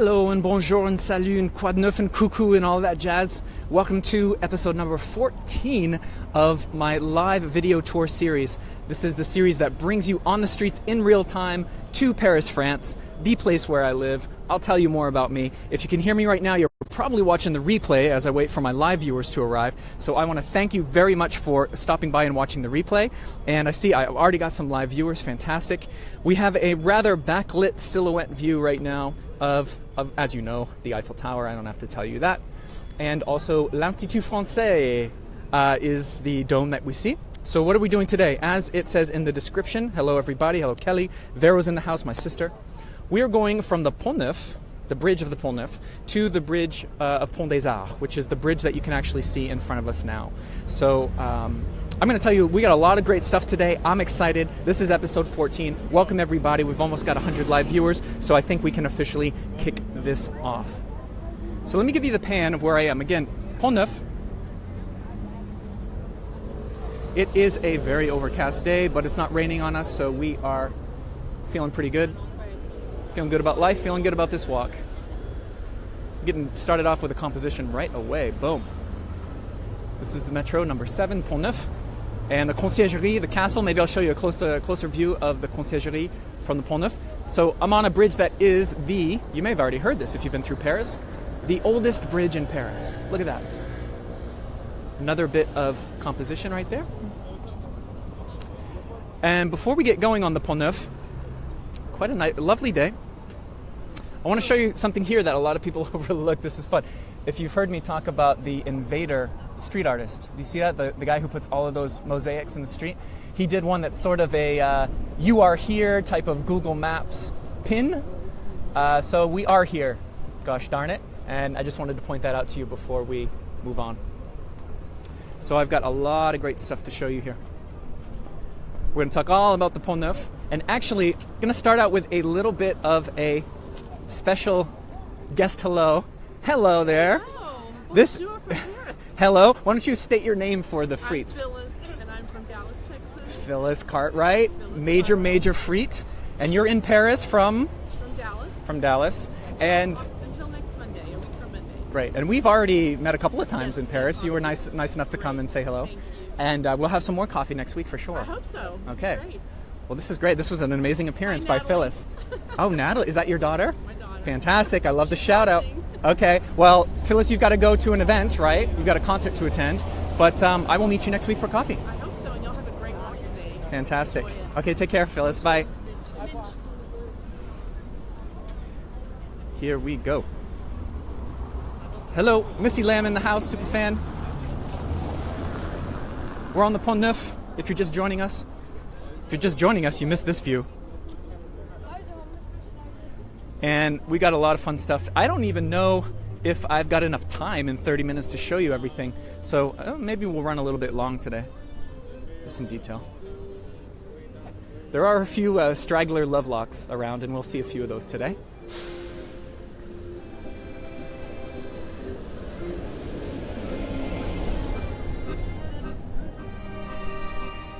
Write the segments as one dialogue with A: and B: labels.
A: Hello and bonjour and salut and quoi de neuf and coucou and all that jazz. Welcome to episode number 14 of my live video tour series. This is the series that brings you on the streets in real time to Paris, France, the place where I live. I'll tell you more about me. If you can hear me right now, you're probably watching the replay as I wait for my live viewers to arrive. So I want to thank you very much for stopping by and watching the replay. And I see I've already got some live viewers. Fantastic. We have a rather backlit silhouette view right now of, as you know, the Eiffel Tower. I don't have to tell you that. And also l'Institut Français is the dome that we see. So what are we doing today? As it says in the description, hello everybody, hello Kelly, Vero's in the house, my sister. We are going from the Pont Neuf, the bridge of the Pont Neuf, to the bridge of Pont des Arts, which is the bridge that you can actually see in front of us now. So I'm going to tell you, we got a lot of great stuff today. I'm excited. This is episode 14. Welcome everybody. We've almost got 100 live viewers, so I think we can officially kick this off. So let me give you the pan of where I am. Again, Pont Neuf. It is a very overcast day, but it's not raining on us, so we are feeling pretty good. Feeling good about life, feeling good about this walk. Getting started off with a composition right away. Boom. This is the metro number 7, Pont Neuf. And the conciergerie, the castle, maybe I'll show you a closer view of the conciergerie from the Pont Neuf. So I'm on a bridge that is you may have already heard this if you've been through Paris, the oldest bridge in Paris. Look at that. Another bit of composition right there. And before we get going on the Pont Neuf, quite a lovely day. I want to show you something here that a lot of people overlook. This is fun. If you've heard me talk about the Invader street artist, do you see that? The guy who puts all of those mosaics in the street? He did one that's sort of a you are here type of Google Maps pin. So we are here, gosh darn it. And I just wanted to point that out to you before we move on. So I've got a lot of great stuff to show you here. We're going to talk all about the Pont Neuf. And actually, I'm going to start out with a little bit of a special guest hello. Hello there.
B: Hello.
A: Hello. Why don't you state your name for the freaks?
B: I'm Phyllis, and I'm from Dallas, Texas.
A: Phyllis Cartwright, major freak. And you're in Paris from?
B: From Dallas.
A: From Dallas. And
B: until next Monday, a week from Monday.
A: Great. And we've already met a couple of times in Paris. You were nice enough to come and say hello.
B: Thank you.
A: And we'll have some more coffee next week for sure.
B: I hope so.
A: Okay.
B: Great.
A: Well, this is great. This was an amazing appearance by
B: Natalie.
A: Phyllis. Oh, Natalie. Is that your daughter?
B: My daughter.
A: Fantastic. I love the shout out. Okay. Well, Phyllis, you've got to go to an event, right? You've got a concert to attend. But I will meet you next week for coffee.
B: I hope so, and you'll have a great walk today.
A: Fantastic.
B: Enjoy it.
A: Okay, take care, Phyllis. Bye. Here we go. Hello, Missy Lamb in the house, super fan. We're on the Pont Neuf. If you're just joining us, you missed this view. And we got a lot of fun stuff. I don't even know if I've got enough time in 30 minutes to show you everything. So maybe we'll run a little bit long today. There's some detail. There are a few straggler lovelocks around, and we'll see a few of those today.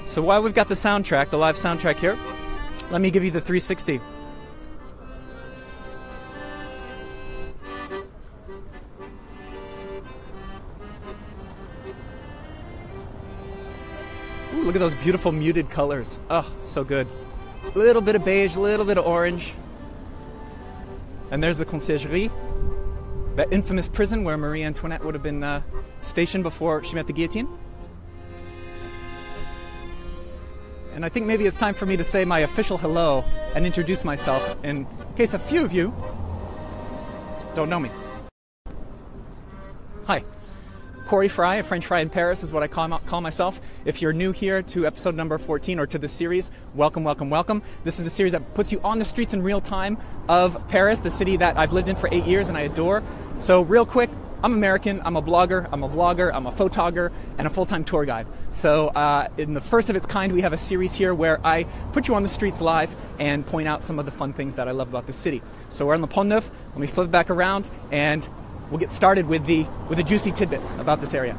A: So while we've got the soundtrack, the live soundtrack here, let me give you the 360. Ooh, look at those beautiful muted colors. Oh, so good. A little bit of beige, a little bit of orange. And there's the conciergerie, that infamous prison where Marie Antoinette would have been stationed before she met the guillotine. And I think maybe it's time for me to say my official hello and introduce myself in case a few of you don't know me. Hi. Corey Fry, a French fry in Paris is what I call myself. If you're new here to episode number 14 or to this series, welcome. This is the series that puts you on the streets in real time of Paris, the city that I've lived in for 8 years and I adore. So real quick, I'm American, I'm a blogger, I'm a vlogger, I'm a photographer, and a full-time tour guide. So in the first of its kind, we have a series here where I put you on the streets live and point out some of the fun things that I love about the city. So we're on the Pont Neuf. Let me flip back around and we'll get started with the juicy tidbits about this area.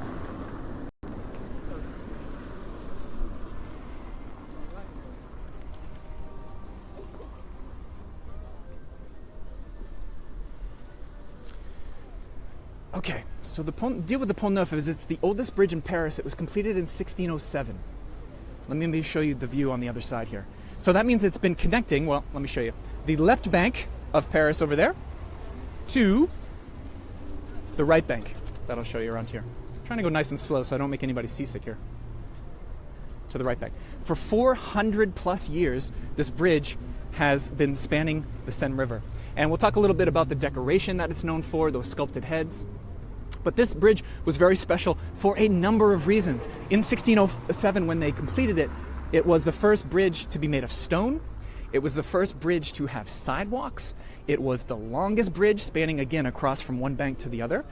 A: Okay, so the deal with the Pont Neuf is it's the oldest bridge in Paris. It was completed in 1607. Let me show you the view on the other side here. So that means it's been connecting, well, let me show you, the left bank of Paris over there to the right bank. That'll show you around here. I'm trying to go nice and slow so I don't make anybody seasick here. To the right bank. For 400 plus years, this bridge has been spanning the Seine River. And we'll talk a little bit about the decoration that it's known for, those sculpted heads. But this bridge was very special for a number of reasons. In 1607, when they completed it, it was the first bridge to be made of stone. It was the first bridge to have sidewalks. It was the longest bridge, spanning again across from one bank to the other.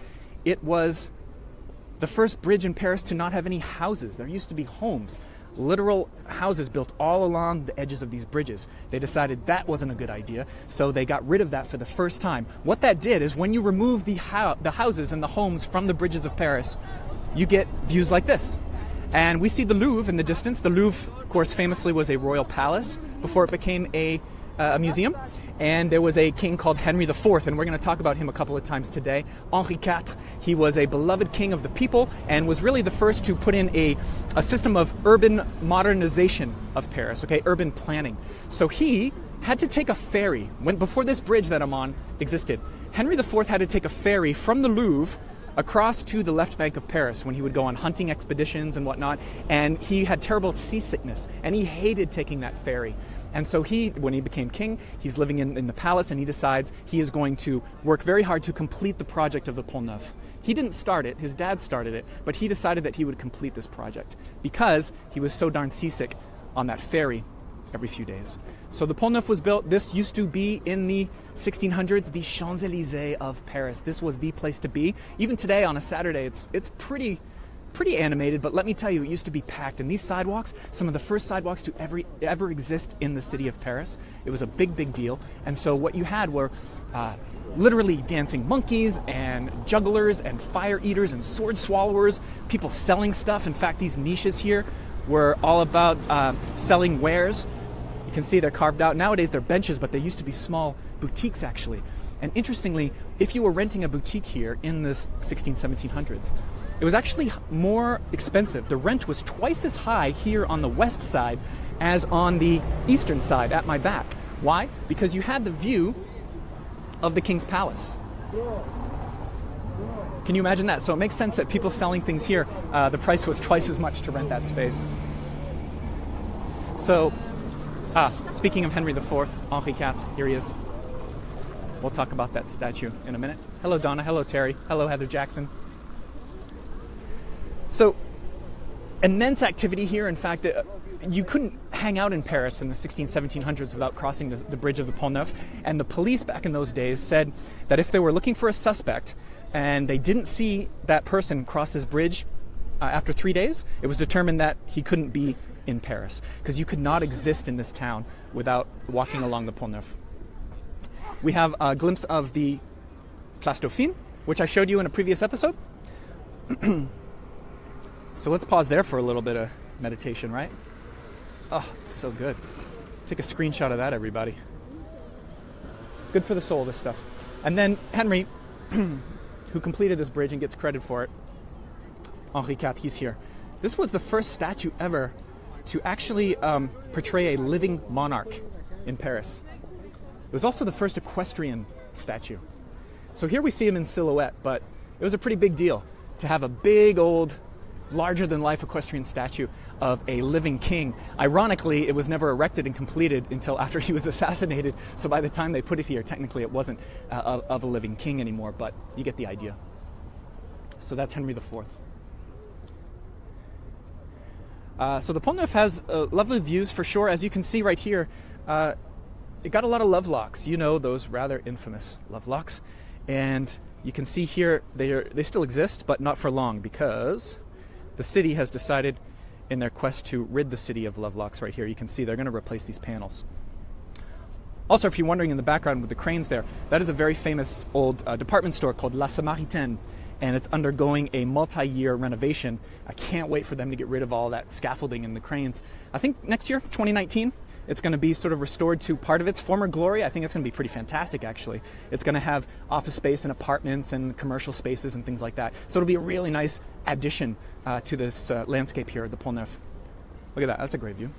A: It was the first bridge in Paris to not have any houses. There used to be homes, literal houses built all along the edges of these bridges. They decided that wasn't a good idea, so they got rid of that for the first time. What that did is when you remove the houses and the homes from the bridges of Paris, you get views like this. And we see the Louvre in the distance. The Louvre, of course, famously was a royal palace before it became a museum. And there was a king called Henry IV, and we're going to talk about him a couple of times today. Henri IV. He was a beloved king of the people and was really the first to put in a system of urban modernization of Paris, okay, urban planning. So he had to take a ferry. Before this bridge that I'm on existed, Henry IV had to take a ferry from the Louvre across to the left bank of Paris when he would go on hunting expeditions and whatnot. And he had terrible seasickness, and he hated taking that ferry. And so when he became king, he's living in the palace, and he decides he is going to work very hard to complete the project of the Pont Neuf. He didn't start it, his dad started it, but he decided that he would complete this project because he was so darn seasick on that ferry every few days. So the Pont Neuf was built. This used to be in the 1600s, the Champs-Élysées of Paris. This was the place to be. Even today on a Saturday, it's pretty animated, but let me tell you, it used to be packed. And these sidewalks, some of the first sidewalks to ever exist in the city of Paris. It was a big deal. And so what you had were literally dancing monkeys and jugglers and fire eaters and sword swallowers, people selling stuff. In fact, these niches here were all about selling wares. You can see they're carved out. Nowadays they're benches, but they used to be small boutiques actually. And interestingly, if you were renting a boutique here in the 1700s, it was actually more expensive. The rent was twice as high here on the west side as on the eastern side at my back. Why? Because you had the view of the king's palace. Can you imagine that? So it makes sense that people selling things here, the price was twice as much to rent that space. So, speaking of Henry IV, Henri IV, here he is. We'll talk about that statue in a minute. Hello, Donna. Hello, Terry. Hello, Heather Jackson. So, immense activity here. In fact, you couldn't hang out in Paris in the 1700s without crossing the bridge of the Pont Neuf. And the police back in those days said that if they were looking for a suspect and they didn't see that person cross this bridge after 3 days, it was determined that he couldn't be in Paris because you could not exist in this town without walking along the Pont Neuf. We have a glimpse of the Place Dauphine, which I showed you in a previous episode. So let's pause there for a little bit of meditation, right? Oh, it's so good. Take a screenshot of that, everybody. Good for the soul, this stuff. And then Henry, who completed this bridge and gets credit for it, Henri IV, he's here. This was the first statue ever to actually portray a living monarch in Paris. It was also the first equestrian statue. So here we see him in silhouette, but it was a pretty big deal to have a big old larger-than-life equestrian statue of a living king. Ironically, it was never erected and completed until after he was assassinated, so by the time they put it here, technically it wasn't of a living king anymore, but you get the idea. So that's Henry IV. So the Pont Neuf has lovely views for sure. As you can see right here, it got a lot of love locks, you know, those rather infamous love locks. And you can see here, they still exist, but not for long, because the city has decided in their quest to rid the city of love locks right here. You can see they're going to replace these panels. Also, if you're wondering in the background with the cranes there, that is a very famous old department store called La Samaritaine, and it's undergoing a multi-year renovation. I can't wait for them to get rid of all that scaffolding and the cranes. I think next year, 2019, It's going to be sort of restored to part of its former glory. I think it's going to be pretty fantastic, actually. It's going to have office space and apartments and commercial spaces and things like that. So it'll be a really nice addition to this landscape here at the Pont Neuf. Look at that. That's a great view.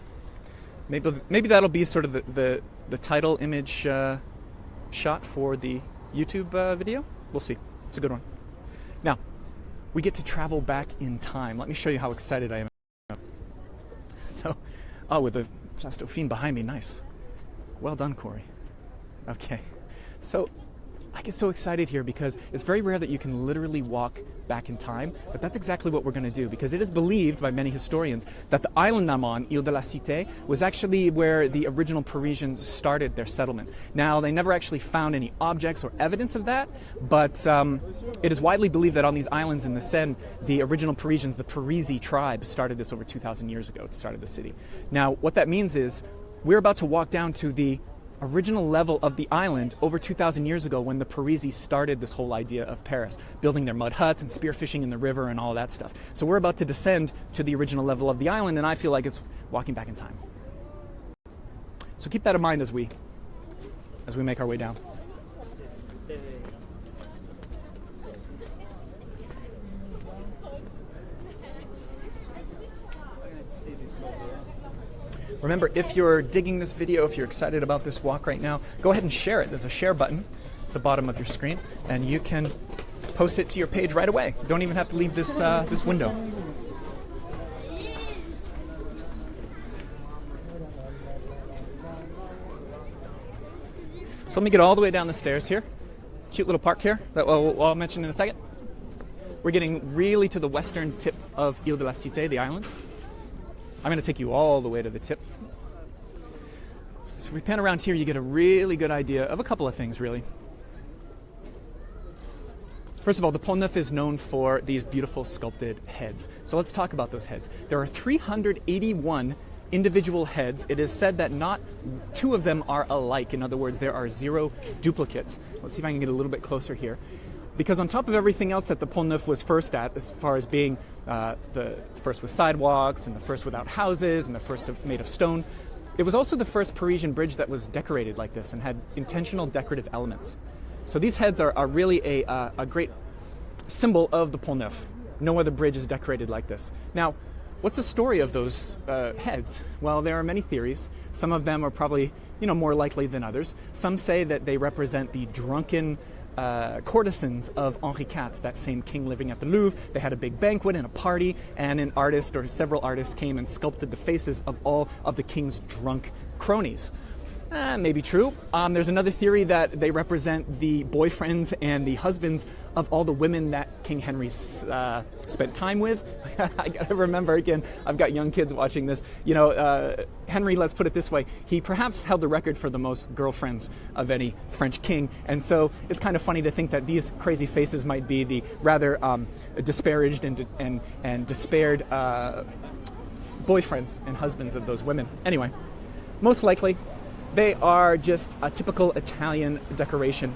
A: Maybe that'll be sort of the title image shot for the YouTube video. We'll see. It's a good one. Now, we get to travel back in time. Let me show you how excited I am. So, with the Place Dauphine behind me, nice. Well done, Corey. Okay, so I get so excited here because it's very rare that you can literally walk back in time, but that's exactly what we're going to do, because it is believed by many historians that the island Namon, Ile de la Cité, was actually where the original Parisians started their settlement. Now, they never actually found any objects or evidence of that, but it is widely believed that on these islands in the Seine, the original Parisians, the Parisi tribe, started this over 2,000 years ago. It started the city. Now, what that means is we're about to walk down to the original level of the island over 2,000 years ago when the Parisi started this whole idea of Paris, building their mud huts and spearfishing in the river and all that stuff. So we're about to descend to the original level of the island, and I feel like it's walking back in time. So keep that in mind as we make our way down. Remember, if you're digging this video, if you're excited about this walk right now, go ahead and share it. There's a share button at the bottom of your screen, and you can post it to your page right away. You don't even have to leave this window. So let me get all the way down the stairs here. Cute little park here that I'll mention in a second. We're getting really to the western tip of Ile de la Cité, the island. I'm going to take you all the way to the tip. So if we pan around here, you get a really good idea of a couple of things, really. First of all, the Pont Neuf is known for these beautiful sculpted heads. So let's talk about those heads. There are 381 individual heads. It is said that not two of them are alike. In other words, there are 0 duplicates. Let's see if I can get a little bit closer here. Because on top of everything else that the Pont Neuf was first at, as far as being the first with sidewalks and the first without houses and the first made of stone, it was also the first Parisian bridge that was decorated like this and had intentional decorative elements. So these heads are really a great symbol of the Pont Neuf. No other bridge is decorated like this. Now, what's the story of those heads? Well, there are many theories. Some of them are probably more likely than others. Some say that they represent the drunken courtesans of Henri IV, that same king living at the Louvre. They had a big banquet and a party, and an artist or several artists came and sculpted the faces of all of the king's drunk cronies. Maybe true. There's another theory that they represent the boyfriends and the husbands of all the women that King Henry spent time with. I gotta remember, again, I've got young kids watching this. Henry, let's put it this way, he perhaps held the record for the most girlfriends of any French king. And so it's kind of funny to think that these crazy faces might be the rather disparaged and despaired boyfriends and husbands of those women. Anyway, most likely, they are just a typical Italian decoration.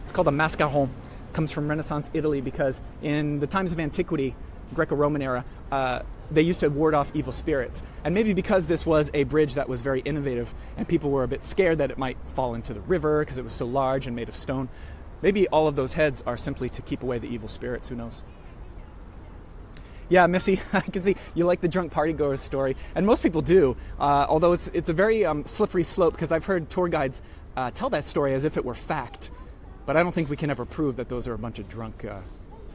A: It's called a mascaron. It comes from Renaissance Italy because in the times of antiquity, Greco-Roman era, they used to ward off evil spirits. And maybe because this was a bridge that was very innovative and people were a bit scared that it might fall into the river because it was so large and made of stone, maybe all of those heads are simply to keep away the evil spirits. Who knows? Yeah, Missy, I can see you like the drunk partygoers story, and most people do, although it's a very slippery slope because I've heard tour guides tell that story as if it were fact, but I don't think we can ever prove that those are a bunch of drunk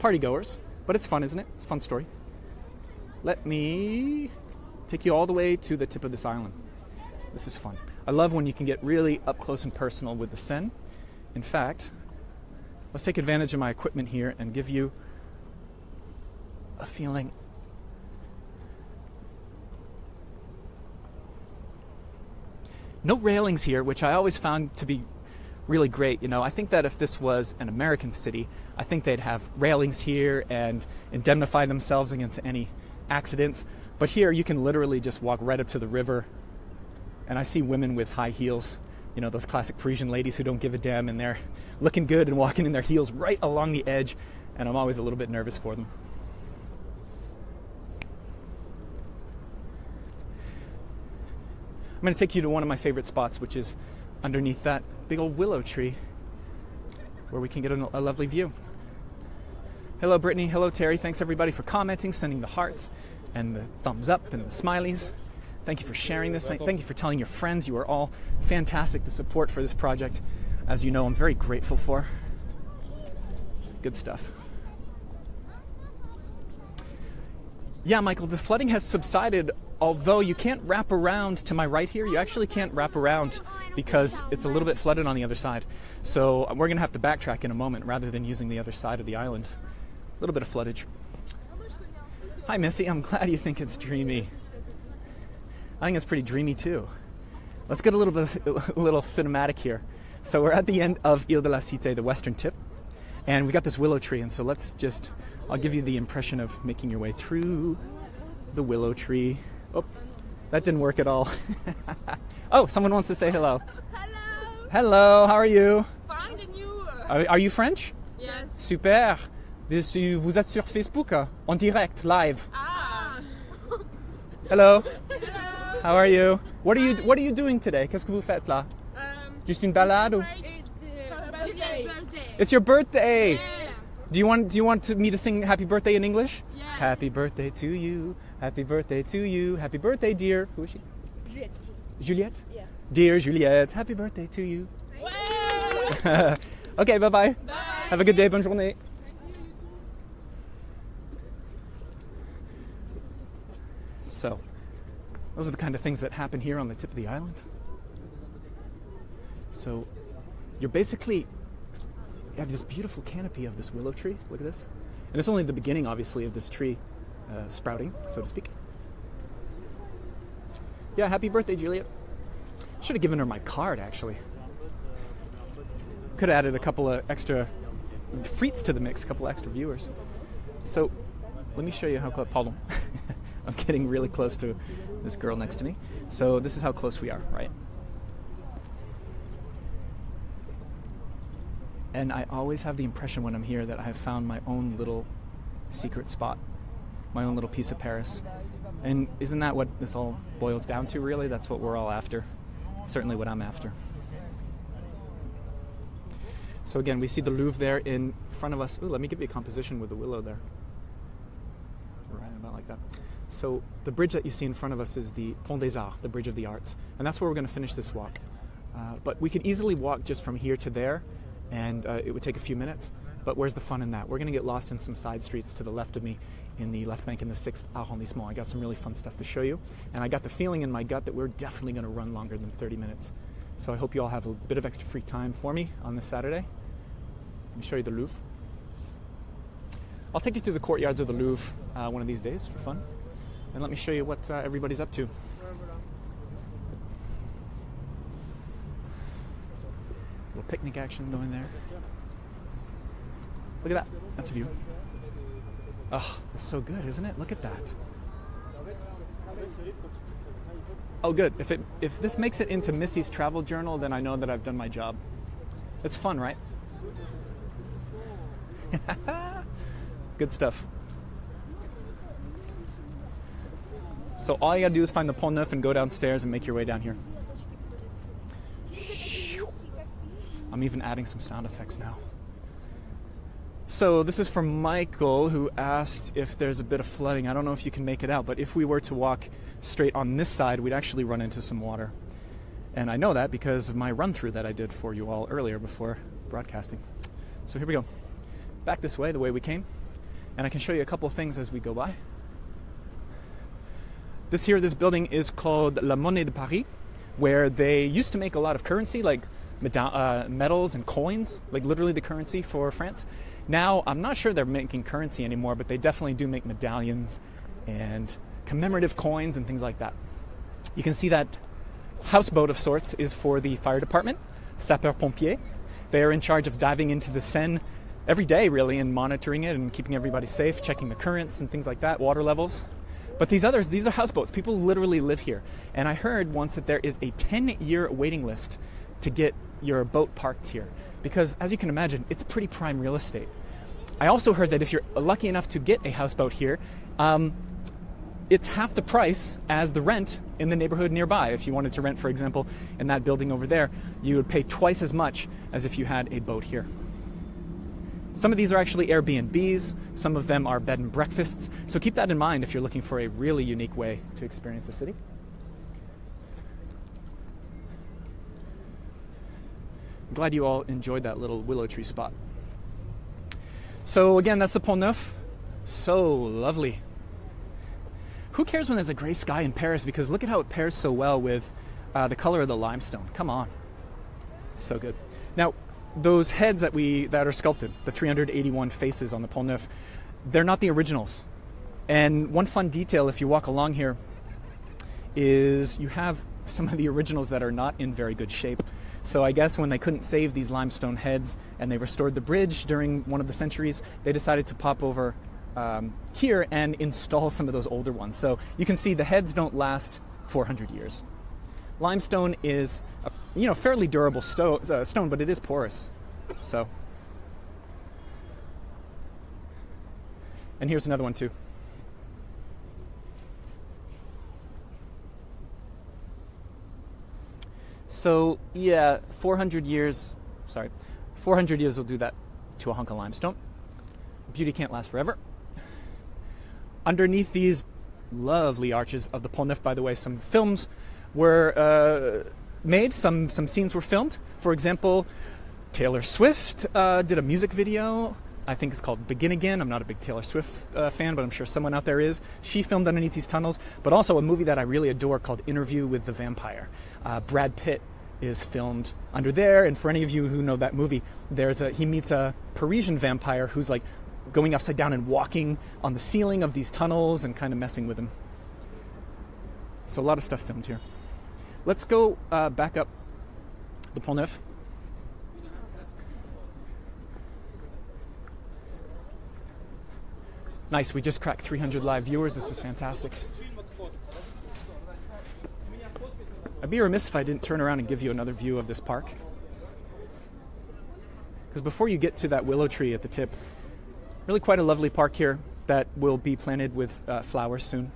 A: partygoers, but it's fun, isn't it? It's a fun story. Let me take you all the way to the tip of this island. This is fun. I love when you can get really up close and personal with the Seine. In fact, let's take advantage of my equipment here and give you a feeling. No railings here, which I always found to be really great. I think that if this was an American city, I think they'd have railings here and indemnify themselves against any accidents. But here you can literally just walk right up to the river, and I see women with high heels, those classic Parisian ladies who don't give a damn, and they're looking good and walking in their heels right along the edge, and I'm always a little bit nervous for them. I'm going to take you to one of my favorite spots, which is underneath that big old willow tree, where we can get a lovely view. Hello, Brittany. Hello, Terry. Thanks, everybody, for commenting, sending the hearts and the thumbs up and the smileys. Thank you for sharing this. Thank you for telling your friends. You are all fantastic. The support for this project, as you know, I'm very grateful for. Good stuff. Yeah, Michael, the flooding has subsided, although you can't wrap around to my right here. You actually can't wrap around because it's a little bit flooded on the other side. So we're going to have to backtrack in a moment rather than using the other side of the island. A little bit of floodage. Hi, Missy. I'm glad you think it's dreamy. I think it's pretty dreamy, too. Let's get a little cinematic here. So we're at the end of Ile de la Cité, the western tip. And we got this willow tree, and so I'll give you the impression of making your way through the willow tree. Oh, that didn't work at all. Oh, someone wants to say hello.
B: Hello.
A: Hello, how are you?
B: Fine, and you?
A: Are you French?
B: Yes.
A: Super. Vous êtes sur Facebook, en direct, live.
B: Ah.
A: Hello.
B: Hello.
A: How are you? What are you doing today? Qu'est-ce que vous faites là? Juste une balade ou?
B: Birthday.
A: It's your birthday.
B: Yeah.
A: Do you want me to sing happy birthday in English?
B: Yeah.
A: Happy birthday to you. Happy birthday to you. Happy birthday, dear. Who is she?
B: Juliette.
A: Juliette?
B: Yeah.
A: Dear Juliette, happy birthday to you.
B: Wow.
A: Okay, bye-bye.
B: Bye.
A: Have a good day. Bonne journée. So, those are the kind of things that happen here on the tip of the island. So, you have this beautiful canopy of this willow tree. Look at this. And it's only the beginning, obviously, of this tree sprouting, so to speak. Yeah, happy birthday, Juliet. Should have given her my card, actually. Could have added a couple of extra frites to the mix, a couple of extra viewers. So, let me show you how close. Pardon. I'm getting really close to this girl next to me. So, this is how close we are, right? And I always have the impression when I'm here that I have found my own little secret spot, my own little piece of Paris. And isn't that what this all boils down to, really? That's what we're all after. Certainly what I'm after. So again, we see the Louvre there in front of us. Ooh, let me give you a composition with the willow there. Right about like that. So the bridge that you see in front of us is the Pont des Arts, the Bridge of the Arts. And that's where we're going to finish this walk. But we could easily walk just from here to there, and it would take a few minutes. But where's the fun in that? We're going to get lost in some side streets to the left of me in the left bank in the 6th arrondissement. I got some really fun stuff to show you. And I got the feeling in my gut that we're definitely going to run longer than 30 minutes. So I hope you all have a bit of extra free time for me on this Saturday. Let me show you the Louvre. I'll take you through the courtyards of the Louvre one of these days for fun. And let me show you what everybody's up to. Little picnic action going there. Look at that. That's a view. Oh, that's so good, isn't it? Look at that. Oh, good. If this makes it into Missy's travel journal, then I know that I've done my job. It's fun, right? Good stuff. So all you gotta do is find the Pont Neuf and go downstairs and make your way down here. I'm even adding some sound effects now. So this is from Michael, who asked if there's a bit of flooding. I don't know if you can make it out, but if we were to walk straight on this side, we'd actually run into some water. And I know that because of my run-through that I did for you all earlier before broadcasting. So here we go. Back this way, the way we came. And I can show you a couple of things as we go by. This building is called La Monnaie de Paris, where they used to make a lot of currency, like medals and coins, like literally the currency for France. Now, I'm not sure they're making currency anymore, but they definitely do make medallions and commemorative coins and things like that. You can see that houseboat of sorts is for the fire department, sapeurs-pompiers. They are in charge of diving into the Seine every day, really, and monitoring it and keeping everybody safe, checking the currents and things like that, water levels. But these are houseboats. People literally live here. And I heard once that there is a 10-year waiting list to get your boat parked here. Because, as you can imagine, it's pretty prime real estate. I also heard that if you're lucky enough to get a houseboat here, it's half the price as the rent in the neighborhood nearby. If you wanted to rent, for example, in that building over there, you would pay twice as much as if you had a boat here. Some of these are actually Airbnbs, some of them are bed and breakfasts, so keep that in mind if you're looking for a really unique way to experience the city. I'm glad you all enjoyed that little willow tree spot. So again, that's the Pont Neuf. So lovely. Who cares when there's a gray sky in Paris? Because look at how it pairs so well with the color of the limestone. Come on. So good. Now, those heads that are sculpted, the 381 faces on the Pont Neuf, they're not the originals. And one fun detail if you walk along here is you have some of the originals that are not in very good shape. So I guess when they couldn't save these limestone heads and they restored the bridge during one of the centuries, they decided to pop over here and install some of those older ones. So you can see the heads don't last 400 years. Limestone is a fairly durable stone, but it is porous. So, and here's another one too. So yeah, 400 years will do that to a hunk of limestone. Beauty can't last forever. Underneath these lovely arches of the Pont Neuf, by the way, some films were made, some scenes were filmed. For example, Taylor Swift did a music video. I think it's called Begin Again. I'm not a big Taylor Swift fan, but I'm sure someone out there is. She filmed underneath these tunnels, but also a movie that I really adore called Interview with the Vampire. Brad Pitt is filmed under there, and for any of you who know that movie, he meets a Parisian vampire who's like going upside down and walking on the ceiling of these tunnels and kind of messing with him. So a lot of stuff filmed here. Let's go back up the Pont Neuf. Nice, we just cracked 300 live viewers. This is fantastic. I'd be remiss if I didn't turn around and give you another view of this park. Because before you get to that willow tree at the tip, really quite a lovely park here that will be planted with flowers soon.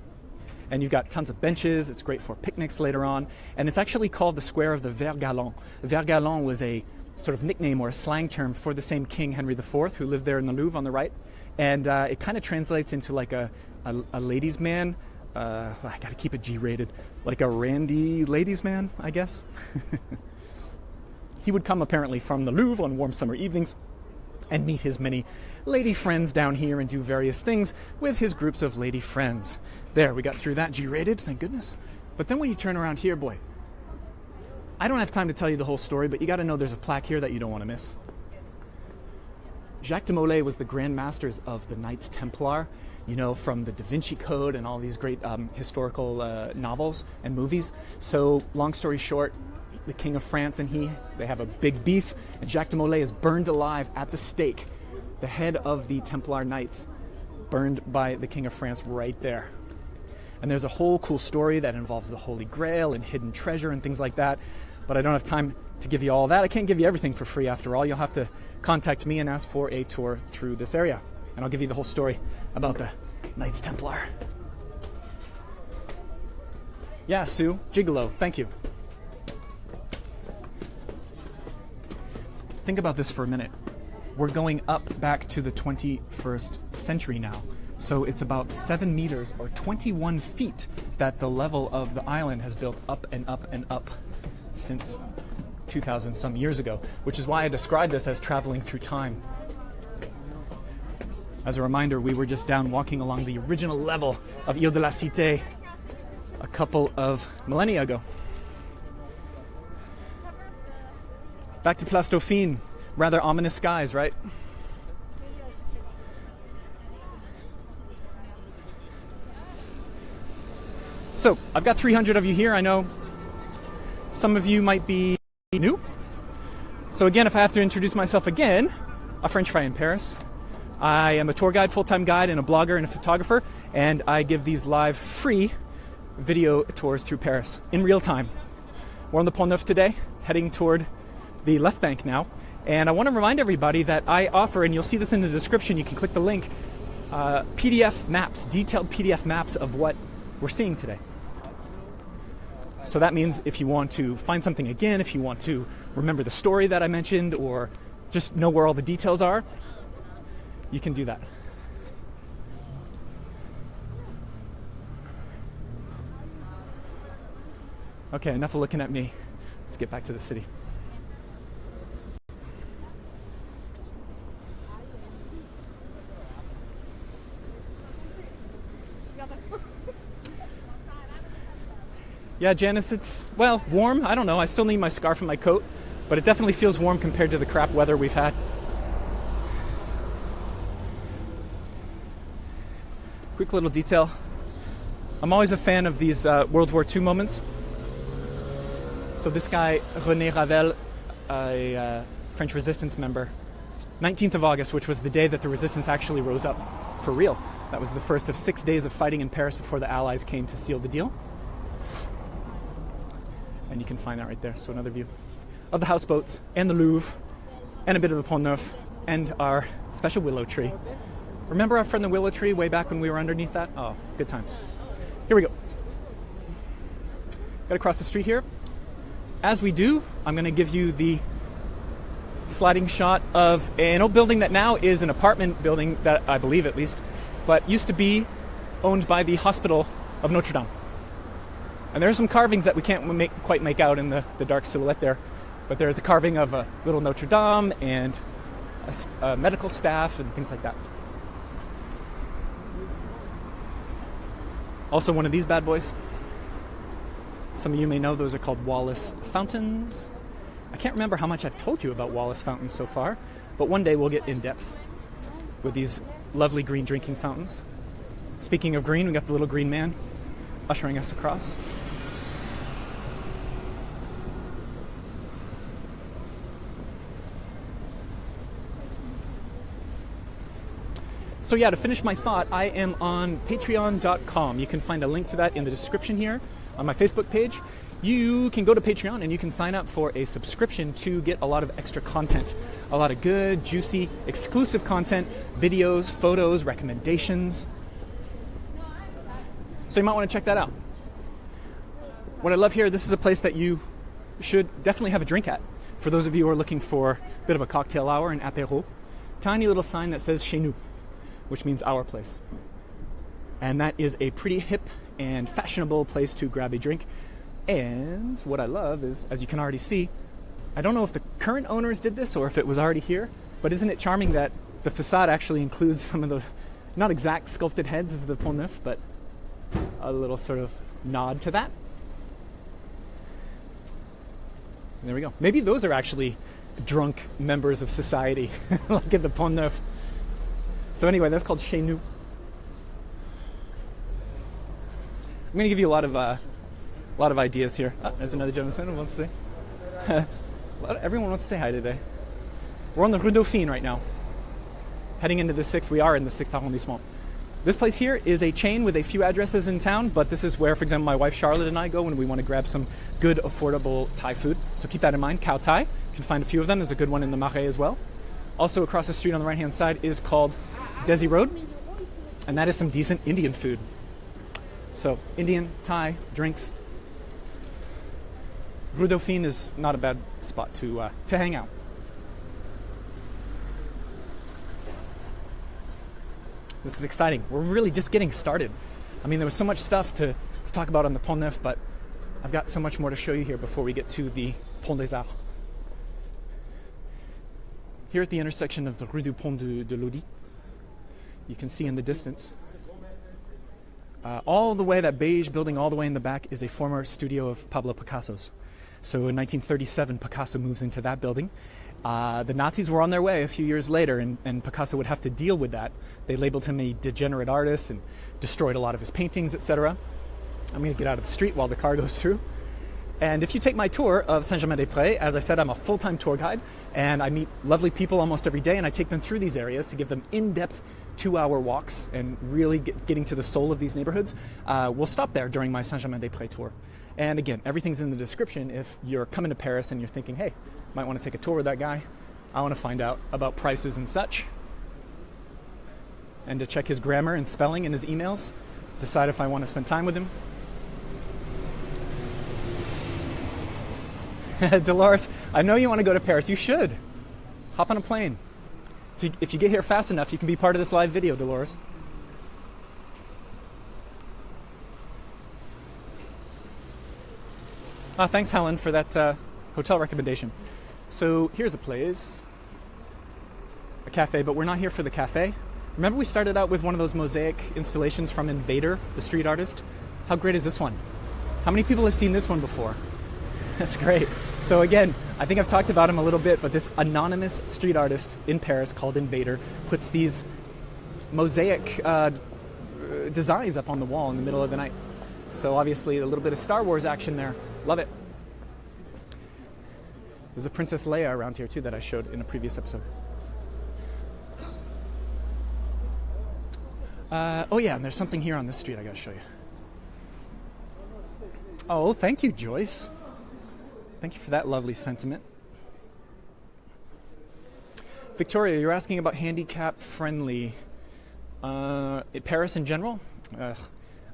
A: And you've got tons of benches. It's great for picnics later on. And it's actually called the Square of the Vert Galant. Vert Galant was a sort of nickname or a slang term for the same king, Henry IV, who lived there in the Louvre on the right. And it kind of translates into like a ladies' man. I gotta keep it G-rated. Like a randy ladies' man, I guess. He would come apparently from the Louvre on warm summer evenings and meet his many lady friends down here and do various things with his groups of lady friends. There, we got through that G-rated, thank goodness. But then when you turn around here, boy, I don't have time to tell you the whole story, but you gotta know there's a plaque here that you don't want to miss. Jacques de Molay was the Grand Masters of the Knights Templar, from the Da Vinci Code and all these great historical novels and movies. So, long story short, the King of France and they have a big beef, and Jacques de Molay is burned alive at the stake. The head of the Templar Knights burned by the King of France right there. And there's a whole cool story that involves the Holy Grail and hidden treasure and things like that. But I don't have time to give you all that. I can't give you everything for free after all. You'll have to contact me and ask for a tour through this area. And I'll give you the whole story about the Knights Templar. Yeah, Sue, gigolo, thank you. Think about this for a minute. We're going up back to the 21st century now. So it's about 7 meters or 21 feet that the level of the island has built up and up and up since 2,000 some years ago, which is why I describe this as traveling through time. As a reminder, we were just down walking along the original level of Ile de la Cité a couple of millennia ago. Back to Place Dauphine. Rather ominous skies, right? So, I've got 300 of you here. I know some of you might be new. So again, if I have to introduce myself again, a French fry in Paris. I am a tour guide, full-time guide, and a blogger and a photographer, and I give these live free video tours through Paris in real time. We're on the Pont Neuf today, heading toward the left bank now. And I want to remind everybody that I offer, and you'll see this in the description, you can click the link, PDF maps, detailed PDF maps of what we're seeing today. So that means if you want to find something again, if you want to remember the story that I mentioned, or just know where all the details are, you can do that. Okay, enough of looking at me. Let's get back to the city. Yeah, Janice, it's, well, warm. I don't know. I still need my scarf and my coat, but it definitely feels warm compared to the crap weather we've had. Quick little detail. I'm always a fan of these World War II moments. So this guy, René Ravel, a French resistance member, 19th of August, which was the day that the resistance actually rose up for real. That was the first of 6 days of fighting in Paris before the Allies came to seal the deal. And you can find that right there. So another view of the houseboats and the Louvre and a bit of the Pont Neuf and our special willow tree. Remember our friend the willow tree way back when we were underneath that? Oh, good times. Here we go. Got to cross the street here. As we do, I'm going to give you the sliding shot of an old building that now is an apartment building, that I believe at least, but used to be owned by the Hospital of Notre Dame. And there are some carvings that we can't quite make out in the dark silhouette there, but there's a carving of a little Notre Dame and a medical staff and things like that. Also one of these bad boys. Some of you may know those are called Wallace fountains. I can't remember how much I've told you about Wallace fountains so far, but one day we'll get in depth with these lovely green drinking fountains. Speaking of green, we got the little green man ushering us across. So yeah, to finish my thought, I am on patreon.com. You can find a link to that in the description here on my Facebook page. You can go to Patreon and you can sign up for a subscription to get a lot of extra content. A lot of good, juicy, exclusive content, videos, photos, recommendations. So you might want to check that out. What I love here, this is a place that you should definitely have a drink at. For those of you who are looking for a bit of a cocktail hour, an apéro, tiny little sign that says chez nous, which means our place. And that is a pretty hip and fashionable place to grab a drink. And what I love is, as you can already see, I don't know if the current owners did this or if it was already here, but isn't it charming that the facade actually includes some of the, not exact sculpted heads of the Pont Neuf, but a little sort of nod to that. And there we go. Maybe those are actually drunk members of society, like at the Pont Neuf. So anyway, that's called chez nous. I'm going to give you a lot of ideas here. There's another gentleman who wants to say. Everyone wants to say hi today. We're on the Rue Dauphine right now. Heading into the 6th, we are in the 6th arrondissement. This place here is a chain with a few addresses in town, but this is where, for example, my wife Charlotte and I go when we want to grab some good, affordable Thai food. So keep that in mind. Khao Thai. You can find a few of them. There's a good one in the Marais as well. Also across the street on the right-hand side is called Desi Road, and that is some decent Indian food. So Indian, Thai, drinks. Rue Dauphine is not a bad spot to hang out. This is exciting. We're really just getting started. I mean, there was so much stuff to talk about on the Pont Neuf, but I've got so much more to show you here before we get to the Pont des Arts. Here at the intersection of the Rue du Pont de Lodi, you can see in the distance, all the way, that beige building all the way in the back is a former studio of Pablo Picasso's. So in 1937, Picasso moves into that building. The Nazis were on their way a few years later, and Picasso would have to deal with that. They labeled him a degenerate artist and destroyed a lot of his paintings, etc. I'm going to get out of the street while the car goes through. And if you take my tour of Saint-Germain-des-Prés, as I said, I'm a full-time tour guide, and I meet lovely people almost every day, and I take them through these areas to give them in-depth 2-hour walks and really getting to the soul of these neighborhoods. We'll stop there during my Saint-Germain-des-Prés tour. And again, everything's in the description if you're coming to Paris and you're thinking, hey, might want to take a tour with that guy. I want to find out about prices and such. And to check his grammar and spelling in his emails, decide if I want to spend time with him. Dolores, I know you want to go to Paris. You should. Hop on a plane. If you get here fast enough, you can be part of this live video, Dolores. Thanks, Helen, for that hotel recommendation. So here's a place. A cafe, but we're not here for the cafe. Remember we started out with one of those mosaic installations from Invader, the street artist? How great is this one? How many people have seen this one before? That's great. So again, I think I've talked about him a little bit, but this anonymous street artist in Paris called Invader puts these mosaic designs up on the wall in the middle of the night. So obviously a little bit of Star Wars action there. Love it. There's a Princess Leia around here too that I showed in a previous episode. Oh yeah, and there's something here on this street I gotta show you. Oh, thank you, Joyce. Thank you for that lovely sentiment. Victoria, you're asking about handicap friendly. Paris in general?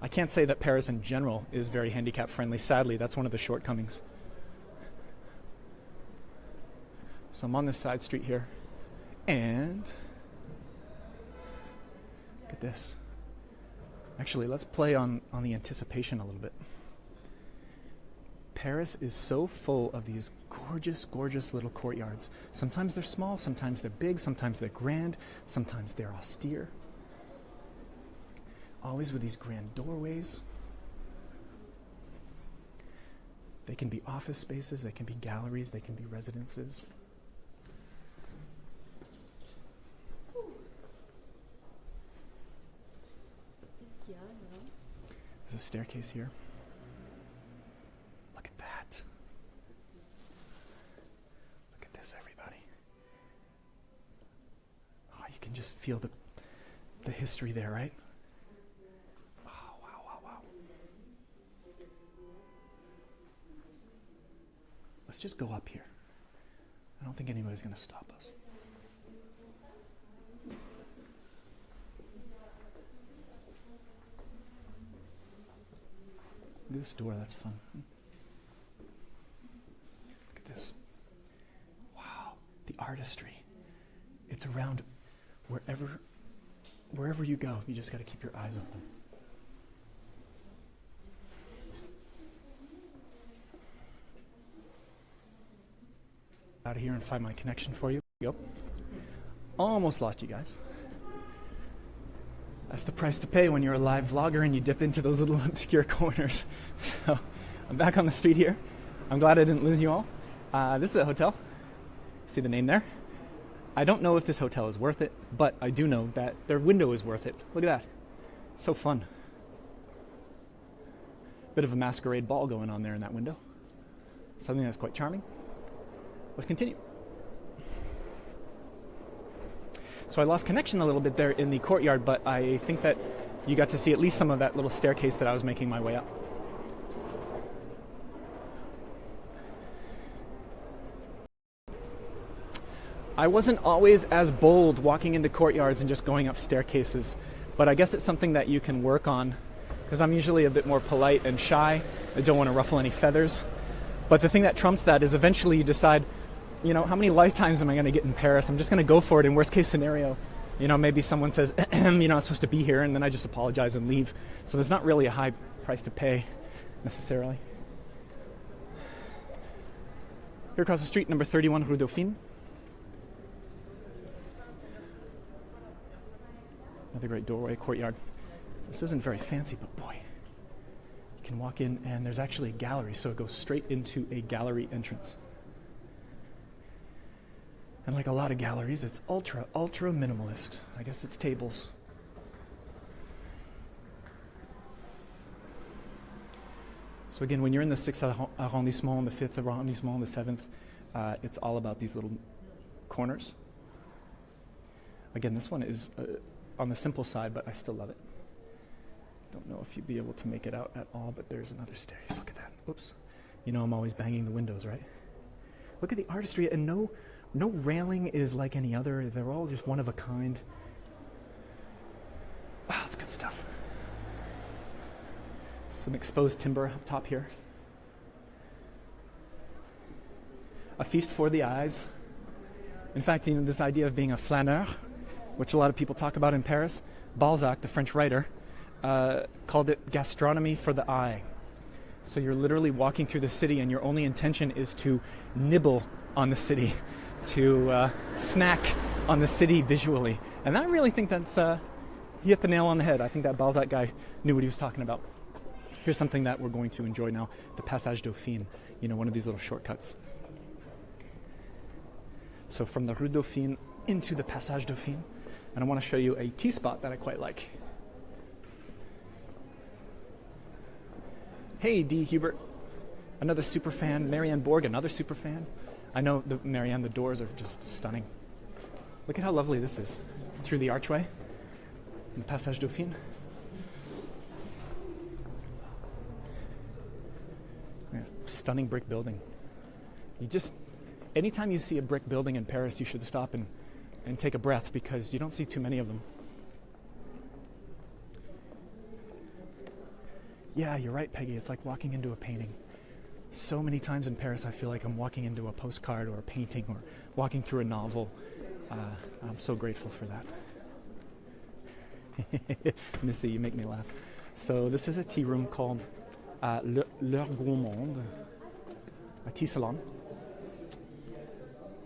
A: I can't say that Paris in general is very handicap friendly. Sadly, that's one of the shortcomings. So I'm on this side street here, and look at this. Actually, let's play on the anticipation a little bit. Paris is so full of these gorgeous, gorgeous little courtyards. Sometimes they're small, sometimes they're big, sometimes they're grand, sometimes they're austere. Always with these grand doorways. They can be office spaces, they can be galleries, they can be residences. There's a staircase here. Look at that. Look at this, everybody. Oh, you can just feel the history there, right? Wow, wow, wow, wow. Let's just go up here. I don't think anybody's going to stop us. Look at this door, that's fun. Look at this. Wow, the artistry. It's around wherever you go. You just got to keep your eyes open. Out of here and find my connection for you. Yep. Almost lost you guys. That's the price to pay when you're a live vlogger and you dip into those little obscure corners. So I'm back on the street here. I'm glad I didn't lose you all. This is a hotel. See the name there? I don't know if this hotel is worth it, but I do know that their window is worth it. Look at that. It's so fun. Bit of a masquerade ball going on there in that window. Something that's quite charming. Let's continue. So I lost connection a little bit there in the courtyard, but I think that you got to see at least some of that little staircase that I was making my way up. I wasn't always as bold walking into courtyards and just going up staircases, but I guess it's something that you can work on, because I'm usually a bit more polite and shy. I don't want to ruffle any feathers. But the thing that trumps that is eventually you decide, you know, how many lifetimes am I going to get in Paris? I'm just going to go for it in worst case scenario. You know, maybe someone says, you're not supposed to be here, and then I just apologize and leave. So there's not really a high price to pay, necessarily. Here across the street, number 31, Rue Dauphine. Another great doorway, courtyard. This isn't very fancy, but boy. You can walk in, and there's actually a gallery, so it goes straight into a gallery entrance. And like a lot of galleries, it's ultra minimalist. I guess it's tables. So again, when you're in the 6th arrondissement, the 5th arrondissement, the 7th, it's all about these little corners. Again, this one is on the simple side, but I still love it. Don't know if you'd be able to make it out at all, but there's another staircase. Look at that. Whoops. You know I'm always banging the windows, right? Look at the artistry, and no railing is like any other. They're all just one of a kind. Wow, it's good stuff. Some exposed timber up top here. A feast for the eyes. In fact, even this idea of being a flâneur, which a lot of people talk about in Paris, Balzac, the French writer, called it gastronomy for the eye. So you're literally walking through the city and your only intention is to nibble on the city, to snack on the city visually. And I really think that's, he hit the nail on the head. I think that Balzac guy knew what he was talking about. Here's something that we're going to enjoy now, the Passage Dauphine, one of these little shortcuts. So from the Rue Dauphine into the Passage Dauphine, and I want to show you a tea spot that I quite like. Hey, D. Hubert, another super fan. Marianne Borg, another super fan. I know, Marianne, the doors are just stunning. Look at how lovely this is. Through the archway, in the Passage Dauphine. Yeah, stunning brick building. Anytime you see a brick building in Paris, you should stop and take a breath because you don't see too many of them. Yeah, you're right, Peggy. It's like walking into a painting. So many times in Paris, I feel like I'm walking into a postcard or a painting or walking through a novel. I'm so grateful for that. Missy, you make me laugh. So this is a tea room called L'Heure Gourmande, a tea salon.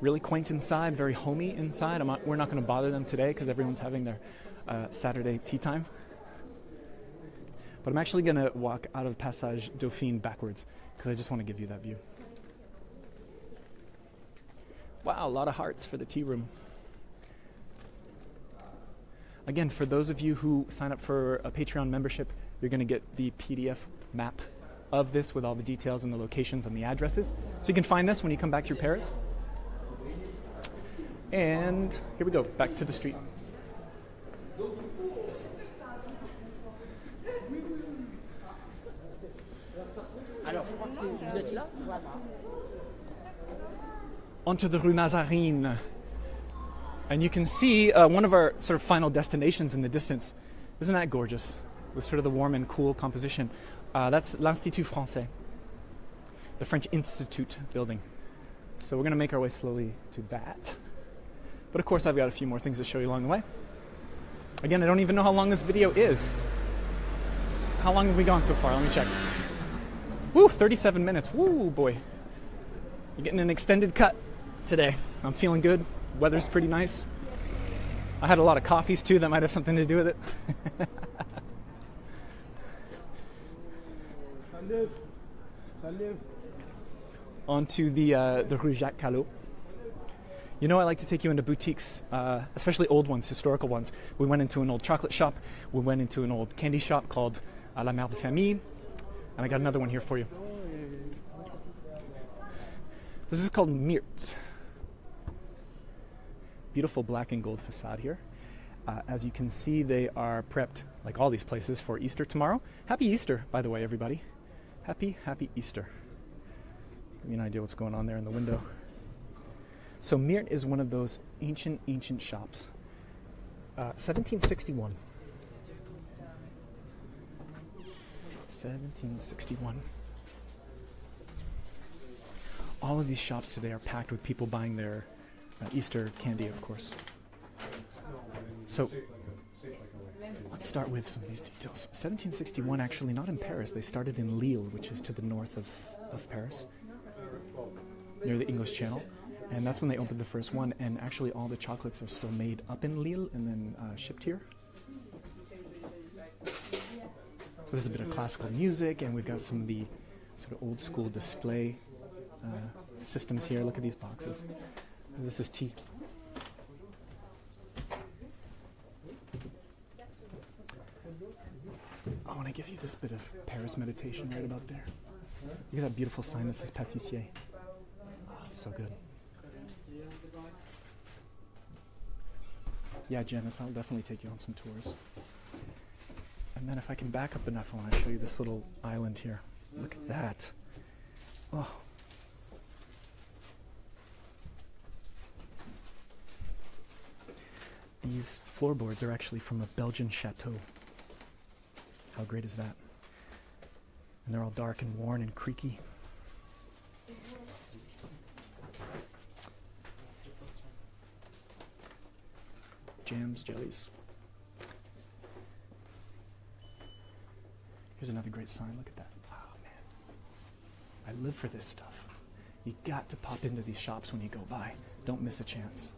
A: Really quaint inside, very homey inside. We're not going to bother them today because everyone's having their Saturday tea time. But I'm actually going to walk out of Passage Dauphine backwards because I just want to give you that view. Wow, a lot of hearts for the tea room. Again, for those of you who sign up for a Patreon membership, you're going to get the PDF map of this with all the details and the locations and the addresses. So you can find this when you come back through Paris. And here we go, back to the street. Onto the Rue Mazarine. And you can see one of our sort of final destinations in the distance. Isn't that gorgeous? With sort of the warm and cool composition. That's l'Institut Français, the French Institute building. So we're going to make our way slowly to that. But of course, I've got a few more things to show you along the way. Again, I don't even know how long this video is. How long have we gone so far? Let me check. Woo, 37 minutes. Woo, boy. You're getting an extended cut today. I'm feeling good. Weather's pretty nice. I had a lot of coffees too. That might have something to do with it. Onto the Rue Jacques Callot. I like to take you into boutiques, especially old ones, historical ones. We went into an old chocolate shop. We went into an old candy shop called La Mère de Famille. And I got another one here for you. This is called Meert. Beautiful black and gold facade here. As you can see, they are prepped, like all these places, for Easter tomorrow. Happy Easter, by the way, everybody. Happy Easter. Give you an idea what's going on there in the window. So Meert is one of those ancient shops. 1761. 1761. All of these shops today are packed with people buying their Easter candy, of course. So let's start with some of these details. 1761, actually not in Paris. They started in Lille, which is to the north of Paris, near the English Channel. And that's when they opened the first one. And actually all the chocolates are still made up in Lille and then shipped here. So there's a bit of classical music, and we've got some of the sort of old school display systems here. Look at these boxes. This is tea. I want to give you this bit of Paris meditation right about there. Look at that beautiful sign that says pâtissier. Oh, it's so good. Yeah, Janice, I'll definitely take you on some tours. And then if I can back up enough, I want to show you this little island here. Look at that. Oh. These floorboards are actually from a Belgian chateau. How great is that? And they're all dark and worn and creaky. Jams, jellies. Here's another great sign. Look at that. Oh, man. I live for this stuff. You got to pop into these shops when you go by. Don't miss a chance.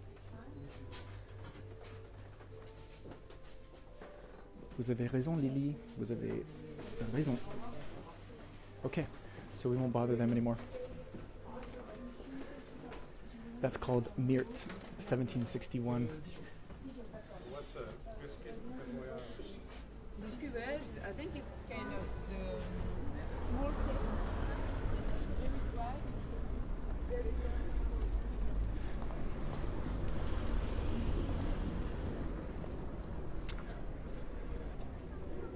A: Vous avez raison, Lily. Vous avez raison. Okay, so we won't bother them anymore. That's called Meert, 1761.
C: What's a biscuit voyage?
B: Sculpted, I think it's kind of the small cake. Very dry.